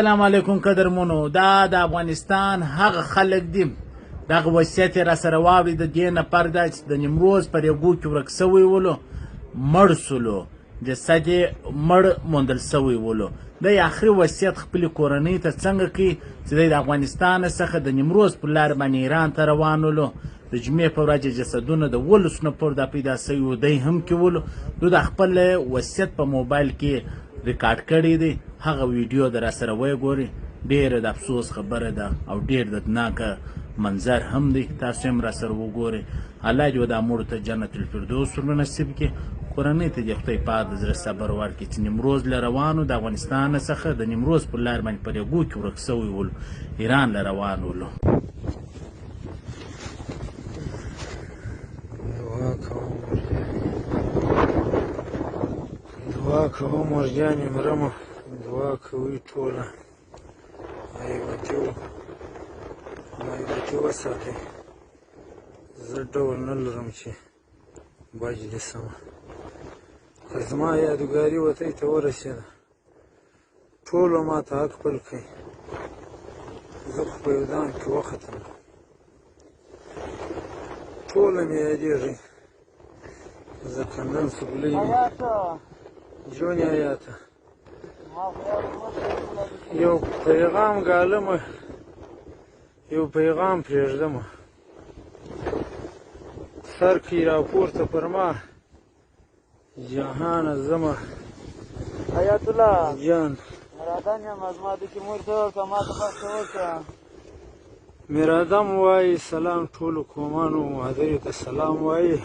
السلام علیکم قدرمنو. دا د افغانستان هغه خلک دي، دغه وصیت یې راسره واورېد. د دې نفر ده چې د نیمروز په ریګو کې ورک سوی ولو، مړ سولو، جسد یې مړ موندل سوی ولو. دی آخري وصیت خپلې کورنۍ ته څنګه کوي چې دی د افغانستان څخه د نیمروز پر لار باندې ایران ته روان ولو. د جمعې په ورځ جسدونه د 12 نفرو دا پیدا سوي وو، دی هم کې ولو. نو د خپل وصیت په موبایل کې ریکارډ کړی دی. هغه ویډیو د راسره وګورئ. ډېره د افسوس خبره ده او ډېر دردناکه منظر هم دی. تاسو هم راسره وګورئ. الله دې دا مړو ته جنت الفردوس ورنصیب کړي. کورنۍ ته دې خدای پاک د زړه صبر ورکړي چې نیمروز له روانو د افغانستان څخه د نیمروز پر لار باندې په ریګو کې ورک سوي ولو، ایران له روان ولو. دعا کوم مرجانې مرمه، دعا کوي ټوله غیبتي وساتئ. زه ډول نه لرم چې باج دې سمه، که زما یادګاري وطۍ ته ورسېده ټولو ما ته حق خپل کوي. زه خو په یو دام کې وختم، ټوله مې یادېږي. زه کندن سبلۍ جونې آیاته یو پیغام ګالمه، یو پیغام پرېږدمه. سر کې راپورته پر ما جهانه زمه حیات الله جان مرادان یم از ما د کې مور ته ورکړه، ما ته بخته وکړه. مرادم وایي سلام ټولو قومانو، مهدرې ته سلام وایي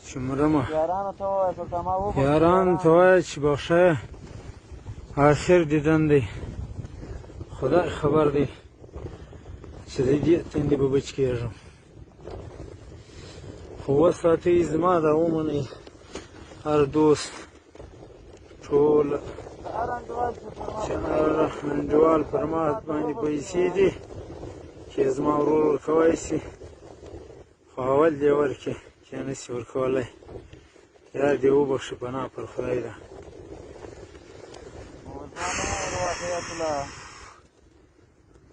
چې مرمه. یارانو ته ووایه سلطان ما وبخښه، یارانو ته وایه چې بخښه آخر دیدن دی. خدای خبر دی چې د دې تندې به بچ کېږم. خو وساتئ زما دا ومنئ هر دوست ټول چې هر انډیوال پر ما باندې پیسې دي چې زما ورور ورکوی شي، خو اول دې ورکړي چې نه شي ورکولی. یار دې وبخښي، پناه پر خدای ده.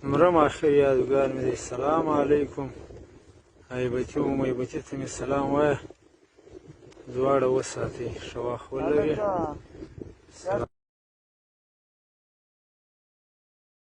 مرم آخر یادګار مې دی. سلام علیکم. غیبتي و میبتي ته مې سلام وایه، دواړه وساتئ. ښه وخت ولرئ.